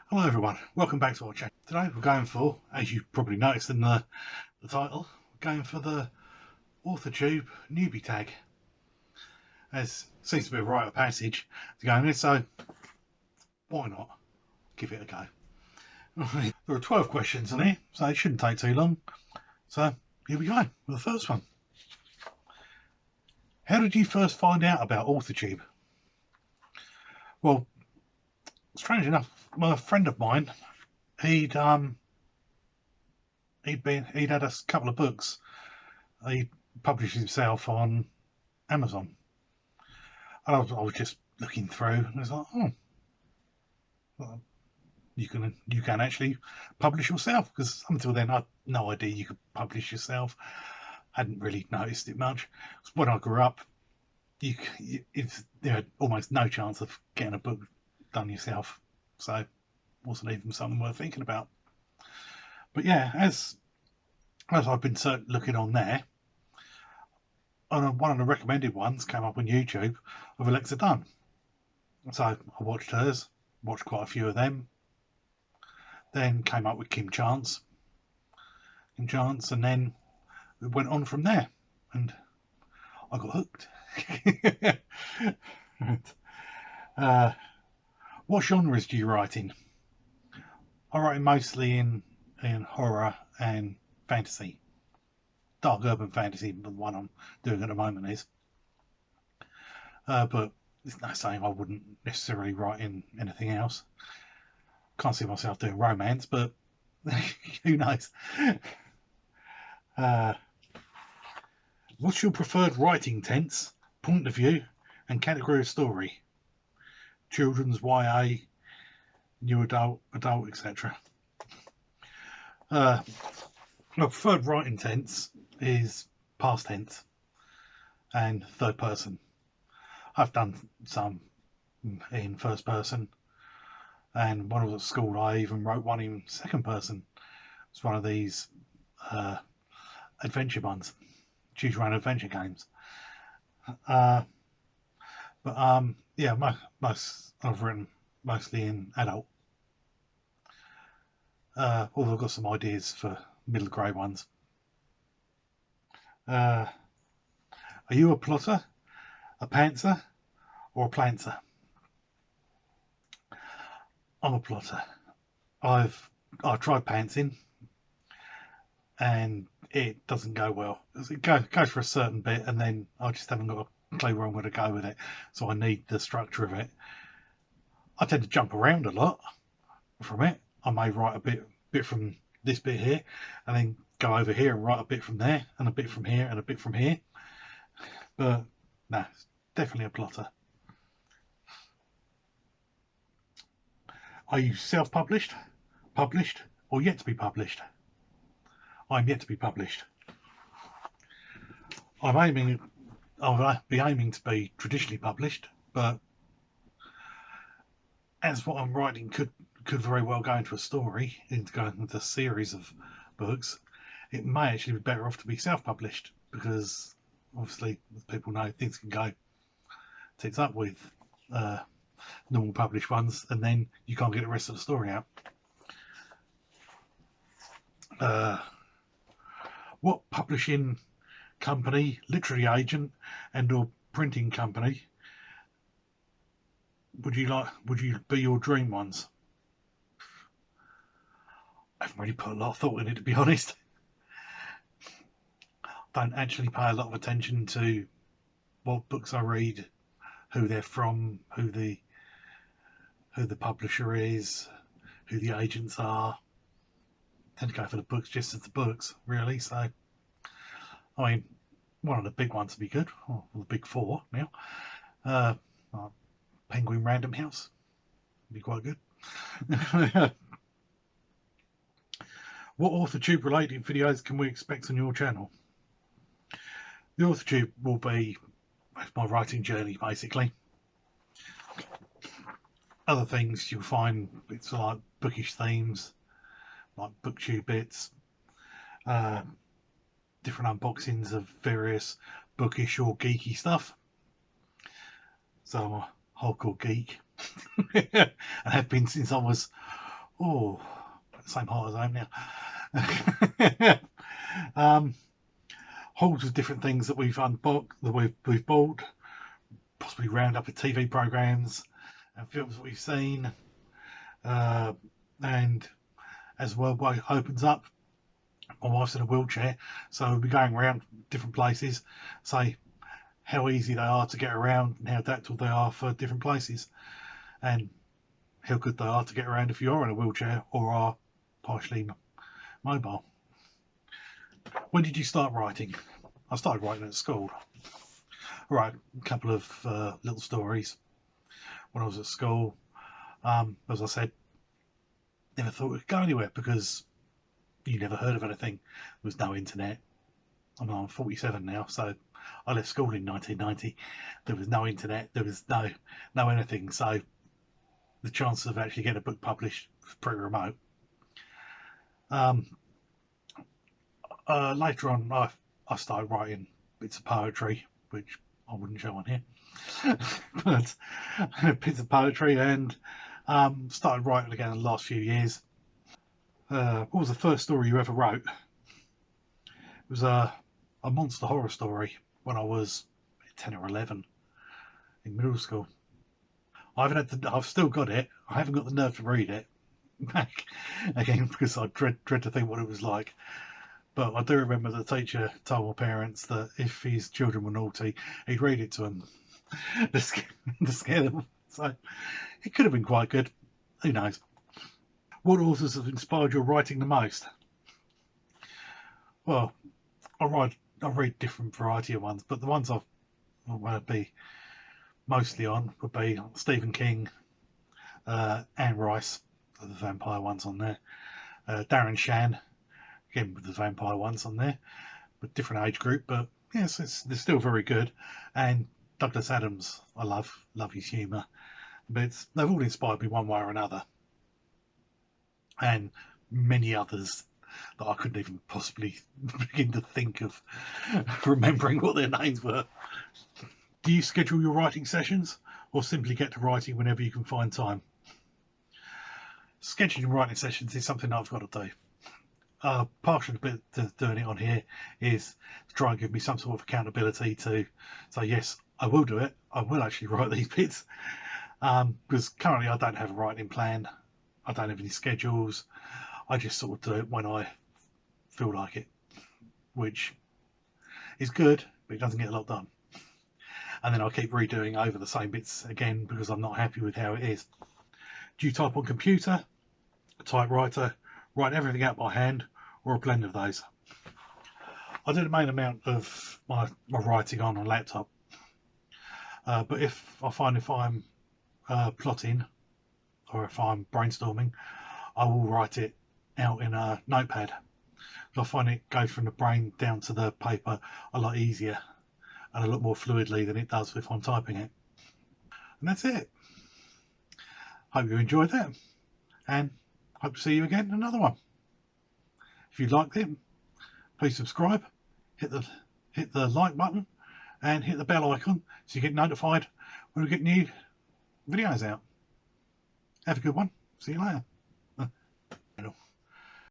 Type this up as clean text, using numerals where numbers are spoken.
Hello everyone, welcome back to our channel. Today we're going for, as you probably noticed in the title, we're going for the Authortube Newbie Tag. As seems to be a rite of passage to go in there, so why not give it a go. Right. There are 12 questions in here, so it shouldn't take too long. So here we go with the first one. How did you first find out about Authortube? Well, strange enough, a friend of mine, he'd had a couple of books. He published himself on Amazon. And I was just looking through, and I was like, oh, well, you can actually publish yourself, because until then I had no idea you could publish yourself. Hadn't really noticed it much. When I grew up, there had almost no chance of getting a book done yourself, so it wasn't even something worth thinking about. But yeah, as I've been looking on there, one of the recommended ones came up on YouTube of Alexa Dunn, so I watched hers, watched quite a few of them, then came up with Kim Chance, and then it went on from there, and I got hooked. What genres do you write in? I write mostly in horror and fantasy. Dark urban fantasy, the one I'm doing at the moment is. But it's not saying I wouldn't necessarily write in anything else. Can't see myself doing romance, but who knows? What's your preferred writing tense, point of view, and category of story? Children's, YA, new adult, etc. My preferred writing tense is past tense and third person. I've done some in first person, and when I was at school I even wrote one in second person. It's one of these adventure ones, choose your own adventure games. Yeah, most I've written mostly in adult. Although I've got some ideas for middle grade ones. Are you a plotter, a pantser, or a planter? I'm a plotter. I've tried pantsing, and it doesn't go well. It goes for a certain bit, and then I just haven't got a clue where I'm going to go with it. So I need the structure of it. I tend to jump around a lot from it. I may write a bit from this bit here, and then go over here and write a bit from there, and a bit from here, and a bit from here. But no, it's definitely a plotter. Are you self-published, published, or yet to be published? I'm yet to be published. I'll be aiming to be traditionally published, but as what I'm writing could very well go into a story, go into a series of books, it may actually be better off to be self-published, because obviously, as people know, things can go tits up with normal published ones, and then you can't get the rest of the story out. What publishing company, literary agent, and or printing company would you be your dream ones? I haven't really put a lot of thought in it, to be honest. Don't actually pay a lot of attention to what books I read, who they're from, who the publisher is, who the agents are. I tend to go for the books just as the books, really. So, I mean, one of the big ones would be good, or the big four now. Penguin Random House would be quite good. What Authortube related videos can we expect on your channel? The Authortube will be my writing journey, basically. Other things you'll find, it's like bookish themes, like booktube bits, different unboxings of various bookish or geeky stuff. So I'm a hardcore geek, and have been since I was Oh, same height as I am now. Hordes of different things that we've unboxed, that we've bought, possibly round up of TV programs and films that we've seen. And as the world opens up, my wife's in a wheelchair, so we'll be going around different places, say how easy they are to get around and how adaptable they are for different places, and how good they are to get around if you're in a wheelchair or are partially mobile. When did you start writing? I started writing at school. I wrote a couple of little stories when I was at school. As I said, never thought it would go anywhere because you never heard of anything. There was no internet. I'm 47 now, so I left school in 1990. There was no internet. There was no anything. So the chances of actually getting a book published was pretty remote. Later on, I started writing bits of poetry, which I wouldn't show on here, but bits of poetry, and started writing again in the last few years. What was the first story you ever wrote? It was a monster horror story when I was 10 or 11 in middle school. I've still got it. I haven't got the nerve to read it back again because I dread to think what it was like. But I do remember the teacher told my parents that if his children were naughty, he'd read it to them to scare them. So it could have been quite good. Who knows? What authors have inspired your writing the most? Well, I read different variety of ones, but the ones I would be mostly on would be Stephen King, Anne Rice, the vampire ones on there, Darren Shan, again with the vampire ones on there, but different age group, but yes, they're still very good. And Douglas Adams, I love his humour, but they've all inspired me one way or another, and many others that I couldn't even possibly begin to think of remembering what their names were. Do you schedule your writing sessions or simply get to writing whenever you can find time? Scheduling writing sessions is something I've got to do. Partial bit to doing it on here is to try and give me some sort of accountability to say, yes, I will do it. I will actually write these bits. Because currently I don't have a writing plan. I don't have any schedules. I just sort of do it when I feel like it, which is good, but it doesn't get a lot done. And then I keep redoing over the same bits again because I'm not happy with how it is. Do you type on computer, typewriter, write everything out by hand, or a blend of those? I do the main amount of my writing on a laptop, but if I'm plotting or if I'm brainstorming, I will write it out in a notepad. I find it goes from the brain down to the paper a lot easier and a lot more fluidly than it does if I'm typing it. And that's it. Hope you enjoyed that, and hope to see you again in another one. If you liked it, please subscribe, hit the like button, and hit the bell icon so you get notified when we get new videos out. Have a good one. See you later.